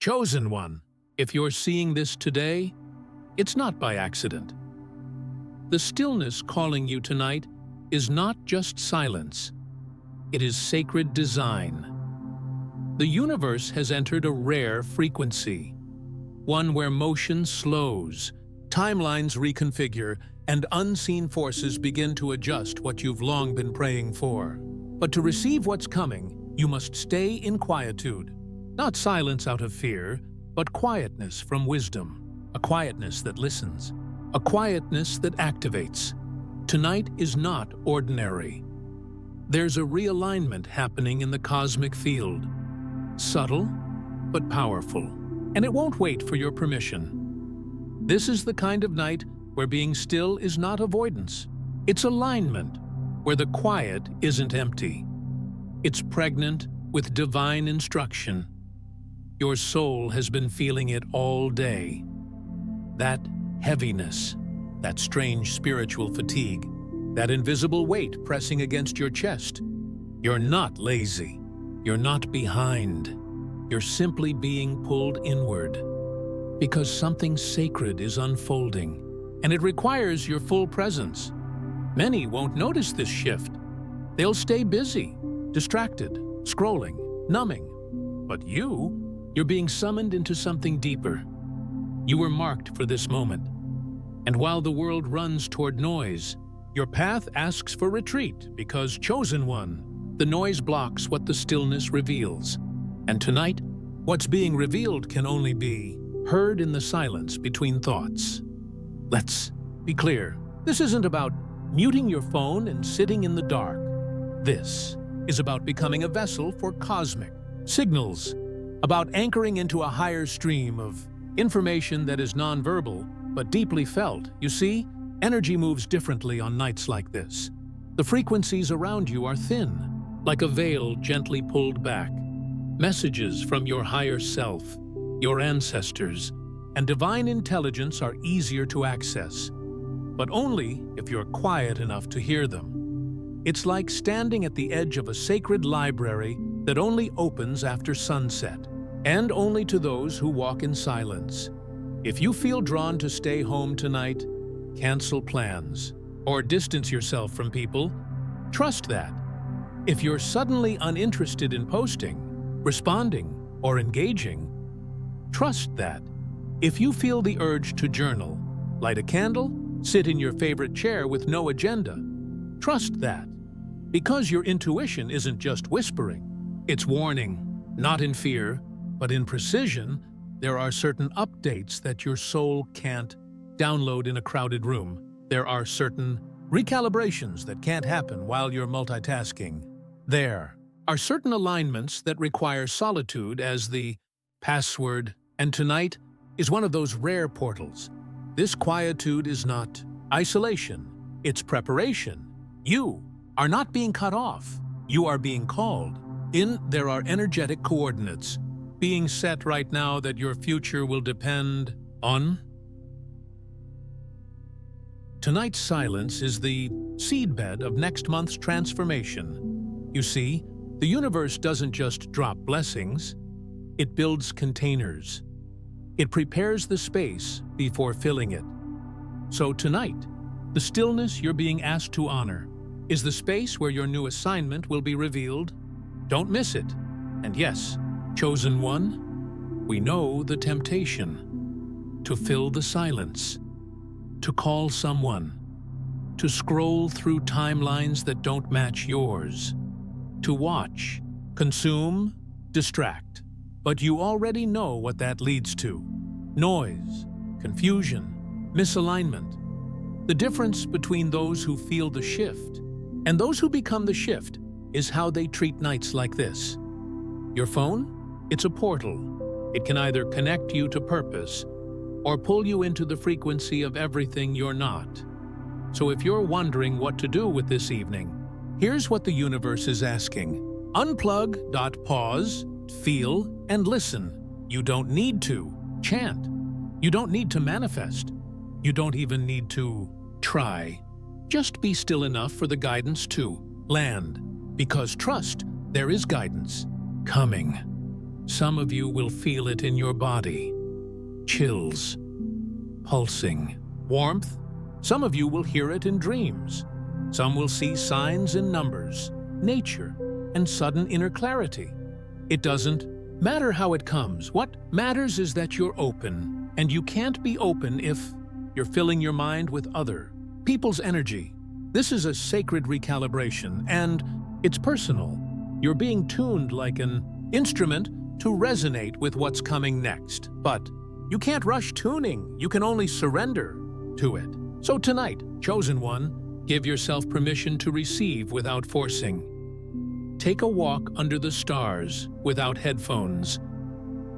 Chosen one, if you're seeing this today, it's not by accident. The stillness calling you tonight is not just silence. It is sacred design. The universe has entered a rare frequency, one where motion slows, timelines reconfigure, and unseen forces begin to adjust what you've long been praying for. But to receive what's coming, you must stay in quietude. Not silence out of fear, but quietness from wisdom. A quietness that listens. A quietness that activates. Tonight is not ordinary. There's a realignment happening in the cosmic field. Subtle, but powerful. And it won't wait for your permission. This is the kind of night where being still is not avoidance. It's alignment, where the quiet isn't empty. It's pregnant with divine instruction. Your soul has been feeling it all day. That heaviness, that strange spiritual fatigue, that invisible weight pressing against your chest. You're not lazy. You're not behind. You're simply being pulled inward. Because something sacred is unfolding, and it requires your full presence. Many won't notice this shift. They'll stay busy, distracted, scrolling, numbing. But you're being summoned into something deeper. You were marked for this moment. And while the world runs toward noise, your path asks for retreat because, chosen one, the noise blocks what the stillness reveals. And tonight, what's being revealed can only be heard in the silence between thoughts. Let's be clear. This isn't about muting your phone and sitting in the dark. This is about becoming a vessel for cosmic signals, about anchoring into a higher stream of information that is nonverbal but deeply felt. You see, energy moves differently on nights like this. The frequencies around you are thin, like a veil gently pulled back. Messages from your higher self, your ancestors, and divine intelligence are easier to access, but only if you're quiet enough to hear them. It's like standing at the edge of a sacred library that only opens after sunset, and only to those who walk in silence. If you feel drawn to stay home tonight, cancel plans, or distance yourself from people, trust that. If you're suddenly uninterested in posting, responding, or engaging, trust that. If you feel the urge to journal, light a candle, sit in your favorite chair with no agenda, trust that. Because your intuition isn't just whispering, it's warning. Not in fear, but in precision. There are certain updates that your soul can't download in a crowded room. There are certain recalibrations that can't happen while you're multitasking. There are certain alignments that require solitude as the password, and tonight is one of those rare portals. This quietude is not isolation, it's preparation. You are not being cut off, you are being called. There are energetic coordinates being set right now that your future will depend on. Tonight's silence is the seedbed of next month's transformation. You see, the universe doesn't just drop blessings, it builds containers. It prepares the space before filling it. So tonight, the stillness you're being asked to honor is the space where your new assignment will be revealed. Don't miss it. And yes, chosen one, we know the temptation to fill the silence, to call someone, to scroll through timelines that don't match yours, to watch, consume, distract. But you already know what that leads to. Noise, confusion, misalignment. The difference between those who feel the shift and those who become the shift is how they treat nights like this. Your phone? It's a portal. It can either connect you to purpose or pull you into the frequency of everything you're not. So if you're wondering what to do with this evening, here's what the universe is asking. Unplug. Pause, feel, and listen. You don't need to chant. You don't need to manifest. You don't even need to try. Just be still enough for the guidance to land. Because trust, there is guidance coming. Some of you will feel it in your body. Chills, pulsing, warmth. Some of you will hear it in dreams. Some will see signs in numbers, nature, and sudden inner clarity. It doesn't matter how it comes. What matters is that you're open, and you can't be open if you're filling your mind with other people's energy. This is a sacred recalibration, and it's personal. You're being tuned like an instrument to resonate with what's coming next. But you can't rush tuning. You can only surrender to it. So tonight, chosen one, give yourself permission to receive without forcing. Take a walk under the stars without headphones.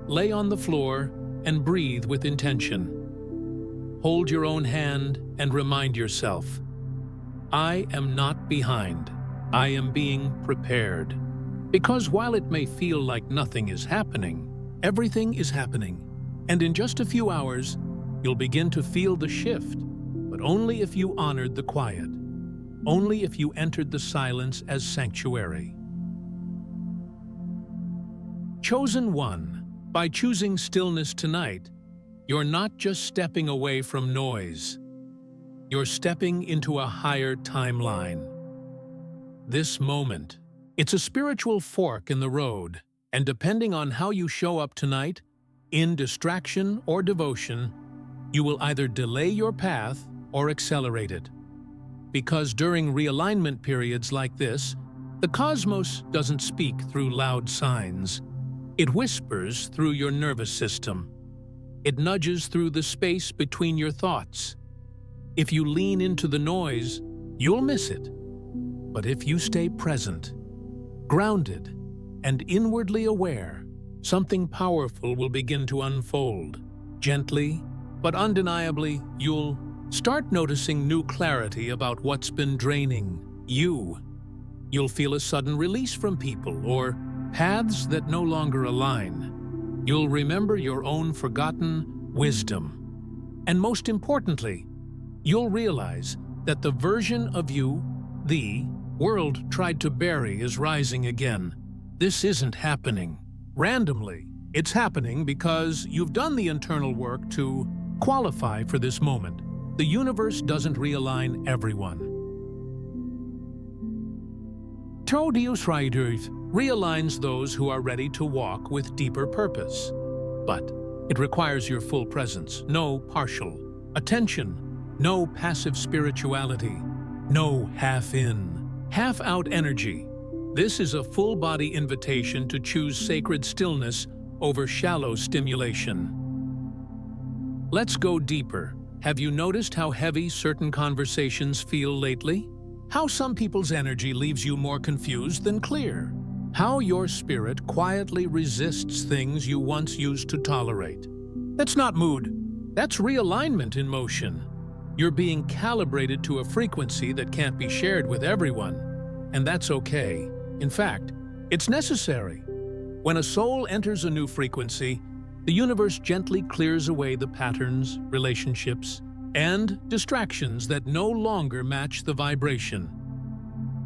Lay on the floor and breathe with intention. Hold your own hand and remind yourself, I am not behind. I am being prepared. Because while it may feel like nothing is happening, everything is happening. And in just a few hours, you'll begin to feel the shift, but only if you honored the quiet, only if you entered the silence as sanctuary. Chosen one, by choosing stillness tonight, you're not just stepping away from noise. You're stepping into a higher timeline. This moment, it's a spiritual fork in the road, and depending on how you show up tonight, in distraction or devotion, you will either delay your path or accelerate it. Because during realignment periods like this, the cosmos doesn't speak through loud signs. It whispers through your nervous system. It nudges through the space between your thoughts. If you lean into the noise, you'll miss it. But if you stay present, grounded, and inwardly aware, something powerful will begin to unfold. Gently, but undeniably, you'll start noticing new clarity about what's been draining you. You'll feel a sudden release from people or paths that no longer align. You'll remember your own forgotten wisdom. And most importantly, you'll realize that the version of you the world tried to bury is rising again. This isn't happening randomly. It's happening because you've done the internal work to qualify for this moment. The universe doesn't realign everyone. Quietude realigns those who are ready to walk with deeper purpose. But it requires your full presence, no partial attention, no passive spirituality, no half-in, half-out energy. This is a full-body invitation to choose sacred stillness over shallow stimulation. Let's go deeper. Have you noticed how heavy certain conversations feel lately? How some people's energy leaves you more confused than clear? How your spirit quietly resists things you once used to tolerate? That's not mood. That's realignment in motion. You're being calibrated to a frequency that can't be shared with everyone, and that's okay. In fact, it's necessary. When a soul enters a new frequency, the universe gently clears away the patterns, relationships, and distractions that no longer match the vibration.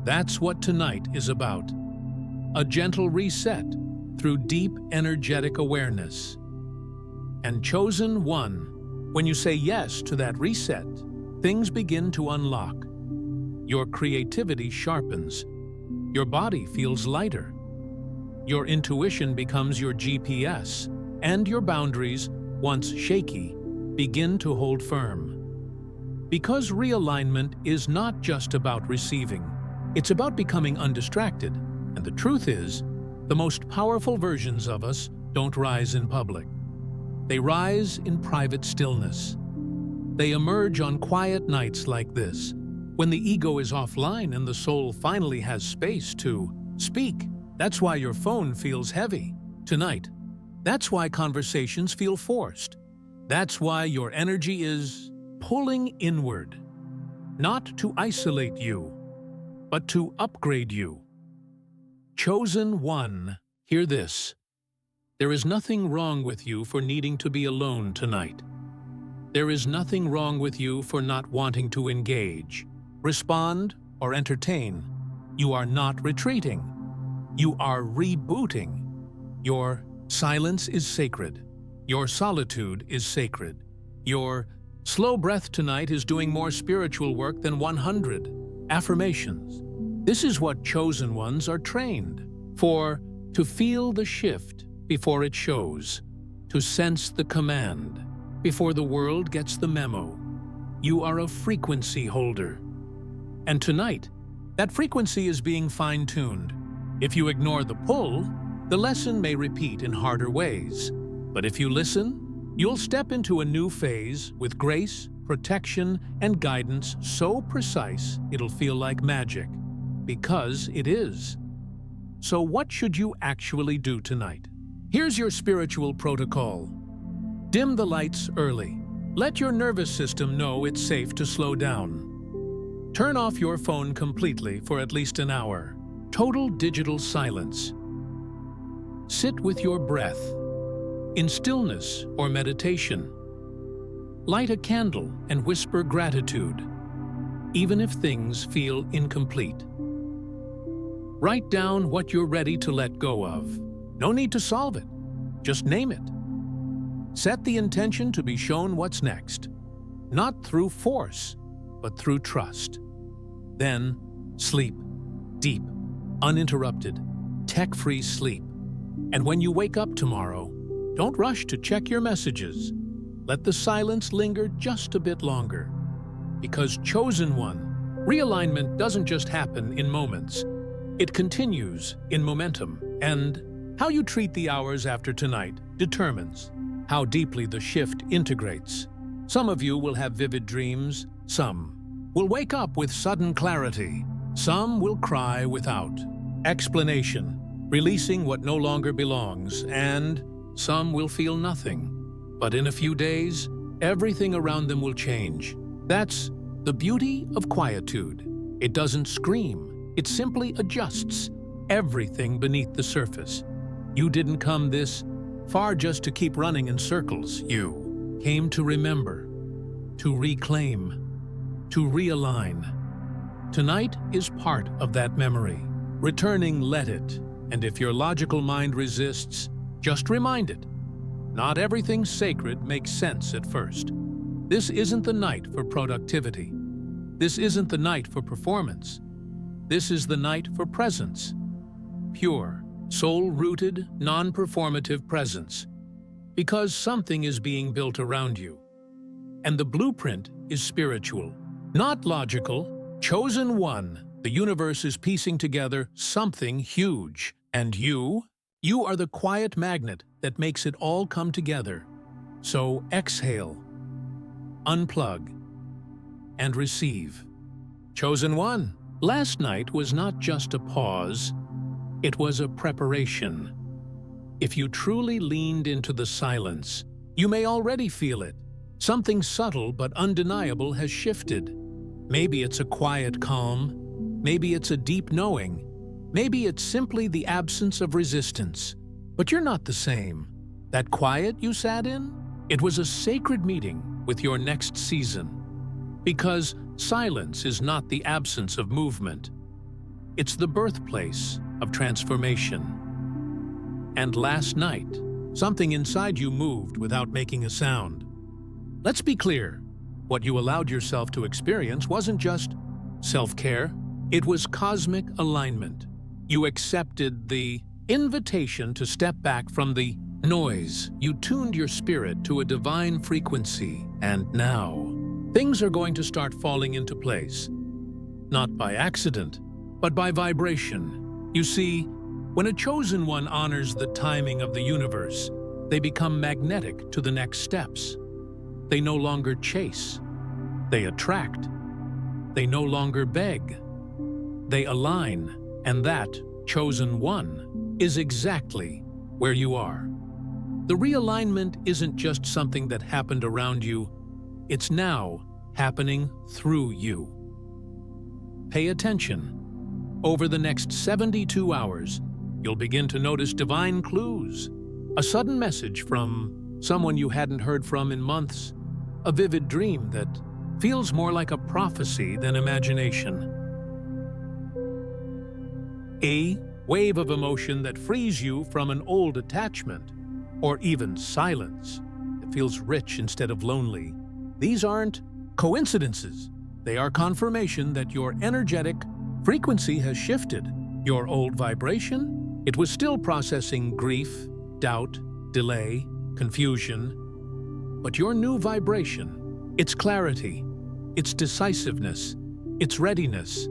That's what tonight is about. A gentle reset through deep energetic awareness. And chosen one, when you say yes to that reset, things begin to unlock. Your creativity sharpens. Your body feels lighter. Your intuition becomes your GPS, and your boundaries, once shaky, begin to hold firm. Because realignment is not just about receiving, it's about becoming undistracted. And the truth is, the most powerful versions of us don't rise in public. They rise in private stillness. They emerge on quiet nights like this, when the ego is offline and the soul finally has space to speak. That's why your phone feels heavy tonight. That's why conversations feel forced. That's why your energy is pulling inward, not to isolate you, but to upgrade you. Chosen one, hear this. There is nothing wrong with you for needing to be alone tonight. There is nothing wrong with you for not wanting to engage, respond, or entertain. You are not retreating. You are rebooting. You're Silence is sacred. Your solitude is sacred. Your slow breath tonight is doing more spiritual work than 100 affirmations. This is what chosen ones are trained for, to feel the shift before it shows, to sense the command before the world gets the memo. You are a frequency holder. And tonight, that frequency is being fine-tuned. If you ignore the pull, the lesson may repeat in harder ways. But if you listen, you'll step into a new phase with grace, protection, and guidance so precise it'll feel like magic. Because it is. So what should you actually do tonight? Here's your spiritual protocol. Dim the lights early. Let your nervous system know it's safe to slow down. Turn off your phone completely for at least an hour. Total digital silence. Sit with your breath, in stillness or meditation. Light a candle and whisper gratitude, even if things feel incomplete. Write down what you're ready to let go of. No need to solve it, just name it. Set the intention to be shown what's next, not through force, but through trust. Then, sleep, deep, uninterrupted, tech-free sleep. And when you wake up tomorrow, don't rush to check your messages. Let the silence linger just a bit longer. Because chosen one, realignment doesn't just happen in moments. It continues in momentum. And how you treat the hours after tonight determines how deeply the shift integrates. Some of you will have vivid dreams. Some will wake up with sudden clarity. Some will cry without explanation, releasing what no longer belongs, and some will feel nothing. But in a few days, everything around them will change. That's the beauty of quietude. It doesn't scream, it simply adjusts everything beneath the surface. You didn't come this far just to keep running in circles. You came to remember, to reclaim, to realign. Tonight is part of that memory. Returning, let it. And if your logical mind resists, just remind it. Not everything sacred makes sense at first. This isn't the night for productivity. This isn't the night for performance. This is the night for presence. Pure, soul-rooted, non-performative presence. Because something is being built around you. And the blueprint is spiritual, not logical. Chosen one, the universe is piecing together something huge. And you are the quiet magnet that makes it all come together. So exhale, unplug, and receive. Chosen one, last night was not just a pause, it was a preparation. If you truly leaned into the silence, you may already feel it. Something subtle but undeniable has shifted. Maybe it's a quiet calm, maybe it's a deep knowing, maybe it's simply the absence of resistance. But you're not the same. That quiet you sat in, it was a sacred meeting with your next season. Because silence is not the absence of movement. It's the birthplace of transformation. And last night, something inside you moved without making a sound. Let's be clear. What you allowed yourself to experience wasn't just self-care, it was cosmic alignment. You accepted the invitation to step back from the noise. You tuned your spirit to a divine frequency, and now things are going to start falling into place. Not by accident, but by vibration. You see, when a chosen one honors the timing of the universe, they become magnetic to the next steps. They no longer chase. They attract. They no longer beg. They align, and that chosen one is exactly where you are. The realignment isn't just something that happened around you, it's now happening through you. Pay attention. Over the next 72 hours, you'll begin to notice divine clues. A sudden message from someone you hadn't heard from in months. A vivid dream that feels more like a prophecy than imagination. A wave of emotion that frees you from an old attachment. or even silence that feels rich instead of lonely, these aren't coincidences. They are confirmation that your energetic frequency has shifted. Your old vibration, it was still processing grief, doubt, delay, confusion. But your new vibration, its clarity, its decisiveness, its readiness.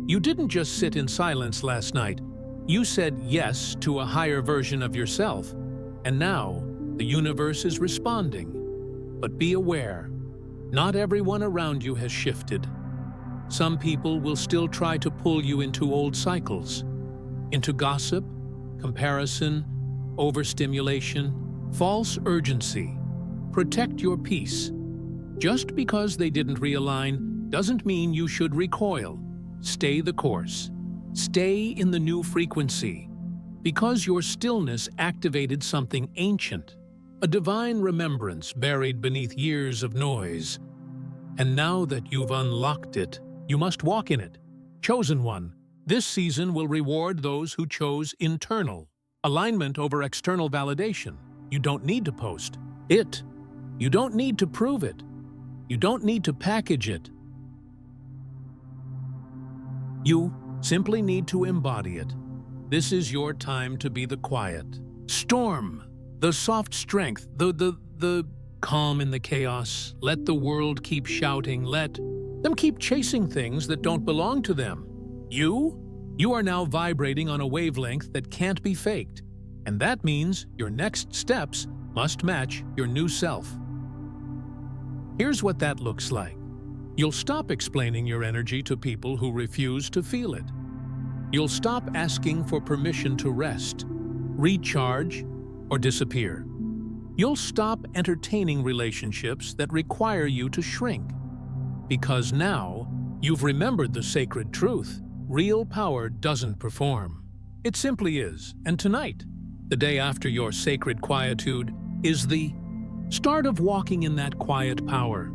You didn't just sit in silence last night. You said yes to a higher version of yourself. And now, the universe is responding. But be aware, not everyone around you has shifted. Some people will still try to pull you into old cycles, into gossip, comparison, overstimulation, false urgency. Protect your peace. Just because they didn't realign doesn't mean you should recoil. Stay the course. Stay in the new frequency. Because your stillness activated something ancient, a divine remembrance buried beneath years of noise. And now that you've unlocked it, you must walk in it. Chosen one, this season will reward those who chose internal alignment over external validation. You don't need to post it. You don't need to prove it. You don't need to package it. You simply need to embody it. This is your time to be the quiet storm, the soft strength, the calm in the chaos. Let the world keep shouting. Let them keep chasing things that don't belong to them. You are now vibrating on a wavelength that can't be faked. And that means your next steps must match your new self. Here's what that looks like. You'll stop explaining your energy to people who refuse to feel it. You'll stop asking for permission to rest, recharge, or disappear. You'll stop entertaining relationships that require you to shrink. Because now, you've remembered the sacred truth. Real power doesn't perform. It simply is. And tonight, the day after your sacred quietude, is the start of walking in that quiet power.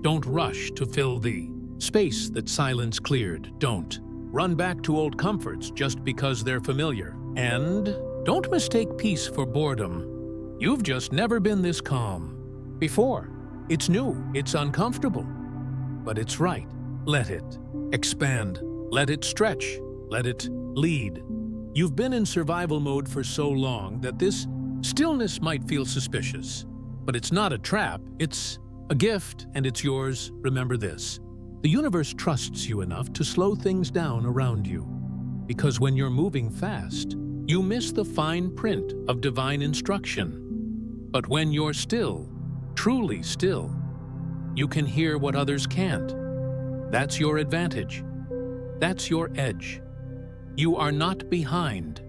Don't rush to fill the space that silence cleared. Don't run back to old comforts just because they're familiar. And don't mistake peace for boredom. You've just never been this calm before. It's new, it's uncomfortable, but it's right. Let it expand, let it stretch, let it lead. You've been in survival mode for so long that this stillness might feel suspicious. But it's not a trap, it's a gift, and it's yours. Remember this. The universe trusts you enough to slow things down around you. Because when you're moving fast, you miss the fine print of divine instruction. But when you're still, truly still, you can hear what others can't. That's your advantage. That's your edge. You are not behind.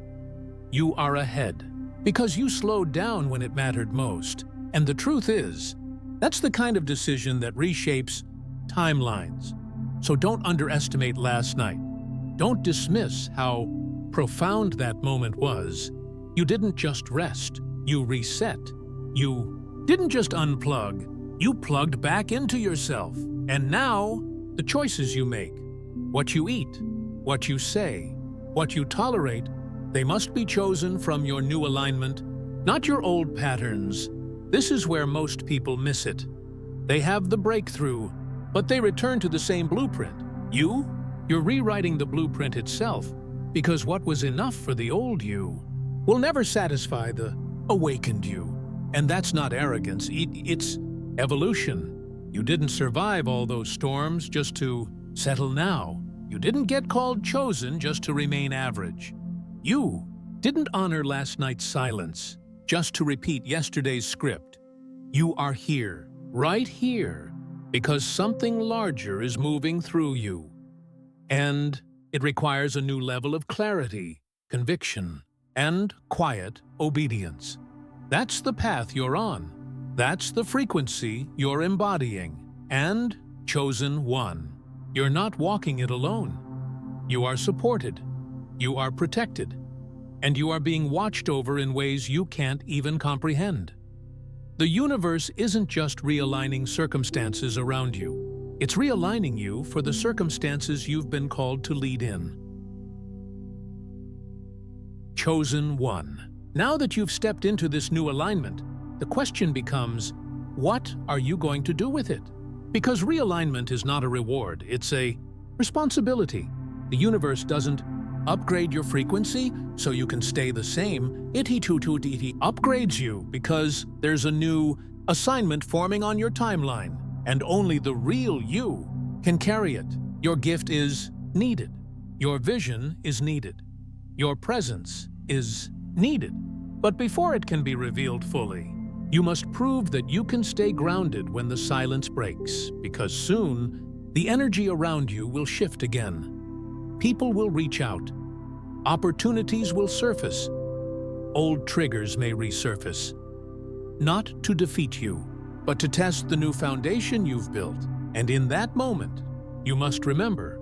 You are ahead. Because you slowed down when it mattered most. And the truth is, that's the kind of decision that reshapes timelines. So don't underestimate last night. Don't dismiss how profound that moment was. You didn't just rest, you reset. You didn't just unplug, you plugged back into yourself. And now, the choices you make, what you eat, what you say, what you tolerate, they must be chosen from your new alignment, not your old patterns. This is where most people miss it. They have the breakthrough, but they return to the same blueprint. You're rewriting the blueprint itself, because what was enough for the old you will never satisfy the awakened you. And that's not arrogance, it's evolution. You didn't survive all those storms just to settle now. You didn't get called chosen just to remain average. You didn't honor last night's silence just to repeat yesterday's script. You are here, right here, because something larger is moving through you. And it requires a new level of clarity, conviction, and quiet obedience. That's the path you're on. That's the frequency you're embodying. And chosen one. You're not walking it alone. You are supported. You are protected. And you are being watched over in ways you can't even comprehend. The universe isn't just realigning circumstances around you. It's realigning you for the circumstances you've been called to lead in. Chosen one. Now that you've stepped into this new alignment, the question becomes, what are you going to do with it? Because realignment is not a reward, it's a responsibility. The universe doesn't upgrade your frequency so you can stay the same. It upgrades you because there's a new assignment forming on your timeline, and only the real you can carry it. Your gift is needed. Your vision is needed. Your presence is needed. But before it can be revealed fully, you must prove that you can stay grounded when the silence breaks, because soon the energy around you will shift again. People will reach out. Opportunities will surface. Old triggers may resurface. Not to defeat you, but to test the new foundation you've built. And in that moment, you must remember,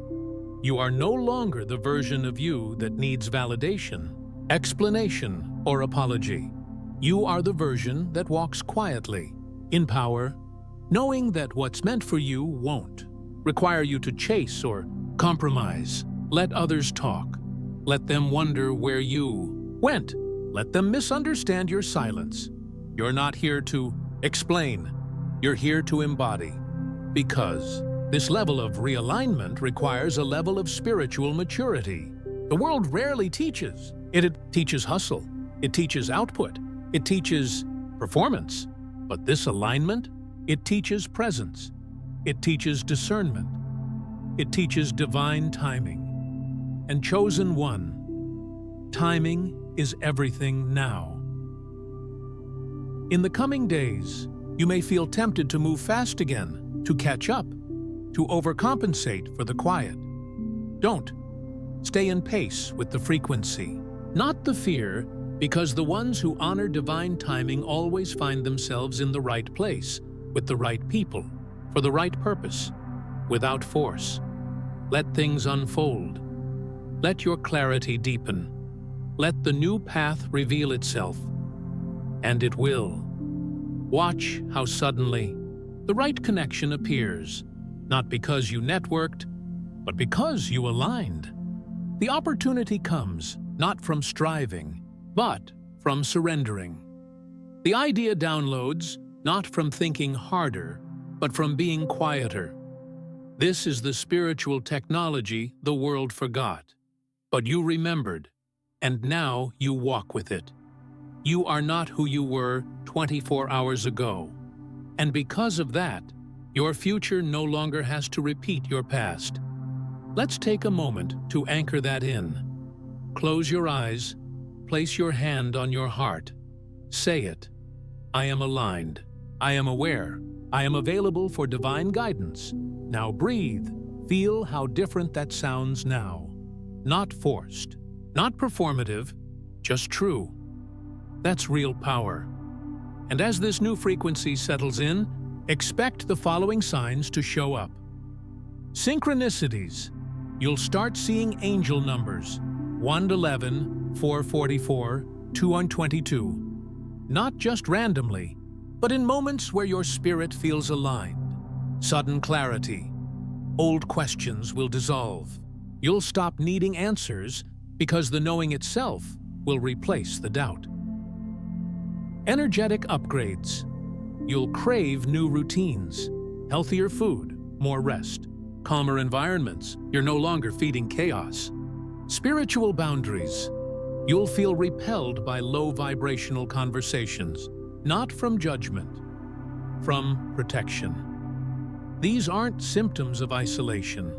you are no longer the version of you that needs validation, explanation, or apology. You are the version that walks quietly, in power, knowing that what's meant for you won't require you to chase or compromise. Let others talk. Let them wonder where you went. Let them misunderstand your silence. You're not here to explain. You're here to embody. Because this level of realignment requires a level of spiritual maturity. The world rarely teaches. It teaches hustle. It teaches output. It teaches performance. But this alignment, it teaches presence. It teaches discernment. It teaches divine timing. And chosen one, timing is everything now. In the coming days, you may feel tempted to move fast again, to catch up, to overcompensate for the quiet. Don't. Stay in pace with the frequency, not the fear, because the ones who honor divine timing always find themselves in the right place, with the right people, for the right purpose, without force. Let things unfold. Let your clarity deepen. Let the new path reveal itself. And it will. Watch how suddenly the right connection appears, not because you networked, but because you aligned. The opportunity comes not from striving, but from surrendering. The idea downloads not from thinking harder, but from being quieter. This is the spiritual technology the world forgot. But you remembered, and now you walk with it. You are not who you were 24 hours ago. And because of that, your future no longer has to repeat your past. Let's take a moment to anchor that in. Close your eyes, place your hand on your heart. Say it. I am aligned. I am aware. I am available for divine guidance. Now breathe. Feel how different that sounds now. Not forced, not performative, just true. That's real power. And as this new frequency settles in, expect the following signs to show up. Synchronicities. You'll start seeing angel numbers, 111, 444, 2122. Not just randomly, but in moments where your spirit feels aligned. Sudden clarity. Old questions will dissolve. You'll stop needing answers because the knowing itself will replace the doubt. Energetic upgrades. You'll crave new routines, healthier food, more rest, calmer environments. You're no longer feeding chaos. Spiritual boundaries. You'll feel repelled by low vibrational conversations, not from judgment, from protection. These aren't symptoms of isolation.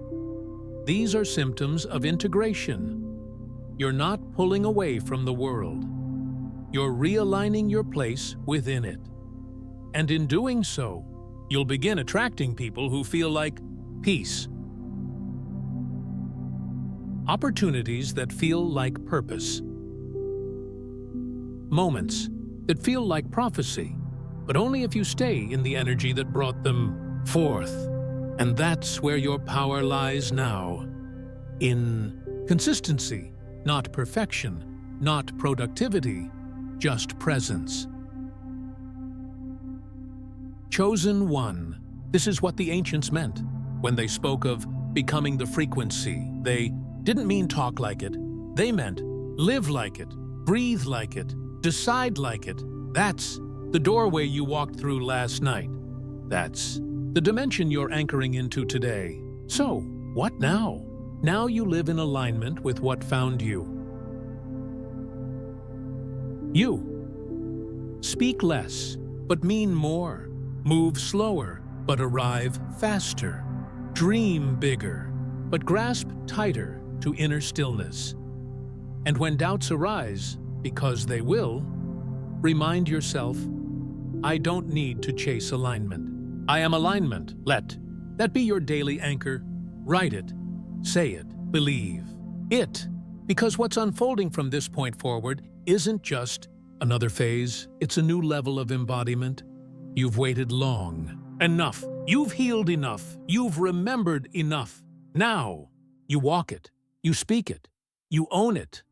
These are symptoms of integration. You're not pulling away from the world. You're realigning your place within it. And in doing so, you'll begin attracting people who feel like peace. Opportunities that feel like purpose. Moments that feel like prophecy, but only if you stay in the energy that brought them forth. And that's where your power lies now. In consistency, not perfection, not productivity, just presence. Chosen one. This is what the ancients meant. When they spoke of becoming the frequency, they didn't mean talk like it. They meant live like it, breathe like it, Decide like it. That's the doorway you walked through last night. That's the dimension you're anchoring into today. So, what now? Now you live in alignment with what found you. You. Speak less, but mean more. Move slower, but arrive faster. Dream bigger, but grasp tighter to inner stillness. And when doubts arise, because they will, remind yourself, I don't need to chase alignment. I am alignment. Let that be your daily anchor. Write it, say it, believe it. Because what's unfolding from this point forward isn't just another phase, it's a new level of embodiment. You've waited long. Enough. You've healed enough. You've remembered enough. Now, you walk it. You speak it. You own it.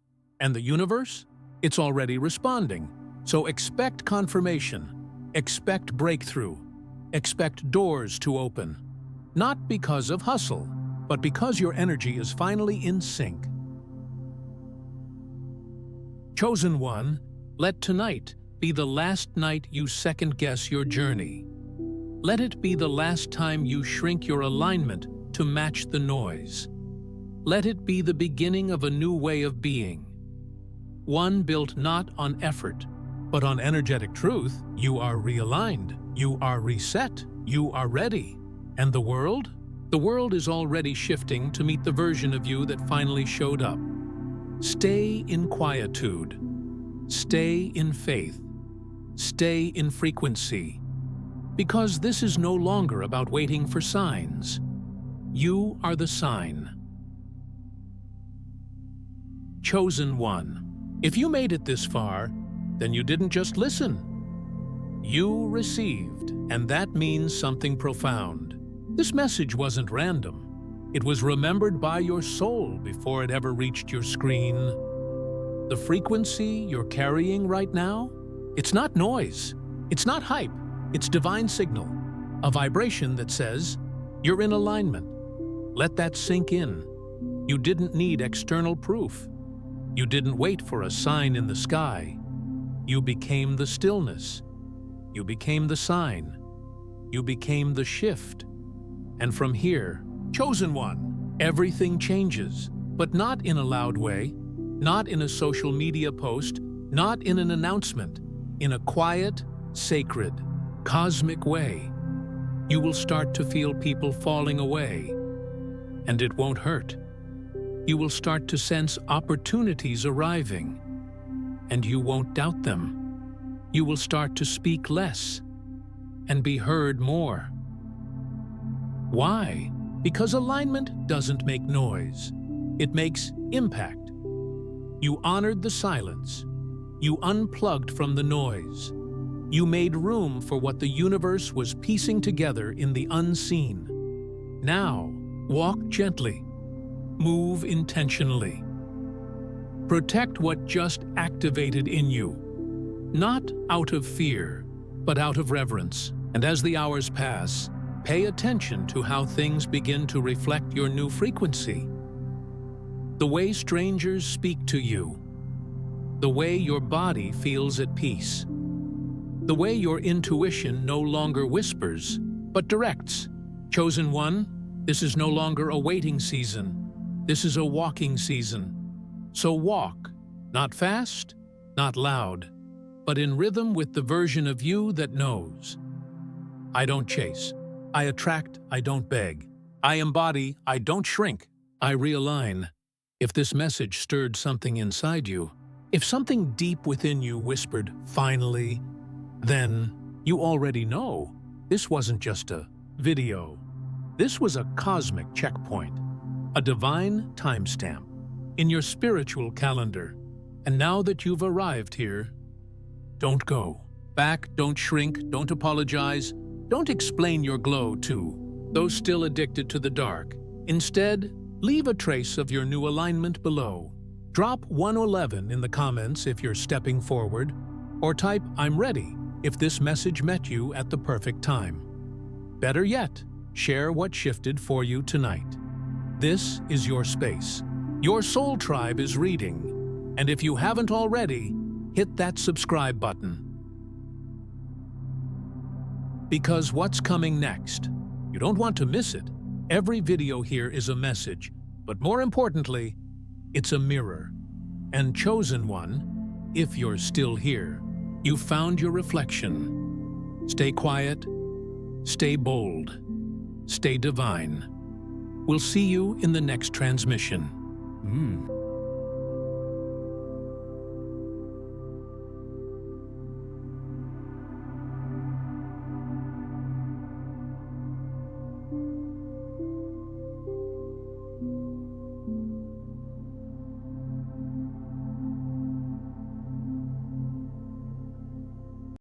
And the universe? It's already responding. So expect confirmation. Expect breakthrough. Expect doors to open. Not because of hustle, but because your energy is finally in sync. Chosen one, let tonight be the last night you second-guess your journey. Let it be the last time you shrink your alignment to match the noise. Let it be the beginning of a new way of being. One built not on effort, but on energetic truth. You are realigned. You are reset. You are ready. And the world? The world is already shifting to meet the version of you that finally showed up. Stay in quietude. Stay in faith. Stay in frequency. Because this is no longer about waiting for signs. You are the sign. Chosen one. If you made it this far, then you didn't just listen. You received, and that means something profound. This message wasn't random. It was remembered by your soul before it ever reached your screen. The frequency you're carrying right now, it's not noise. It's not hype. It's divine signal, a vibration that says, you're in alignment. Let that sink in. You didn't need external proof. You didn't wait for a sign in the sky. You became the stillness. You became the sign. You became the shift. And from here, chosen one, everything changes, but not in a loud way, not in a social media post, not in an announcement, in a quiet, sacred, cosmic way. You will start to feel people falling away, and it won't hurt. You will start to sense opportunities arriving, and you won't doubt them. You will start to speak less and be heard more. Why? Because alignment doesn't make noise. It makes impact. You honored the silence. You unplugged from the noise. You made room for what the universe was piecing together in the unseen. Now, walk gently. Move intentionally. Protect what just activated in you. Not out of fear, but out of reverence. And as the hours pass, pay attention to how things begin to reflect your new frequency. The way strangers speak to you. The way your body feels at peace. The way your intuition no longer whispers, but directs. Chosen one, this is no longer a waiting season. This is a walking season. So walk, not fast, not loud, but in rhythm with the version of you that knows. I don't chase. I attract, I don't beg. I embody, I don't shrink. I realign. If this message stirred something inside you, if something deep within you whispered, finally, then you already know this wasn't just a video. This was a cosmic checkpoint, a divine timestamp in your spiritual calendar. And now that you've arrived here, don't go back, don't shrink, don't apologize, don't explain your glow to those still addicted to the dark. Instead, leave a trace of your new alignment below. Drop 111 in the comments if you're stepping forward, or type I'm ready if this message met you at the perfect time. Better yet, share what shifted for you tonight. This is your space. Your soul tribe is reading, and if you haven't already, hit that subscribe button. Because what's coming next? You don't want to miss it. Every video here is a message, but more importantly, it's a mirror. And chosen one, if you're still here, you found your reflection. Stay quiet, stay bold, stay divine. We'll see you in the next transmission.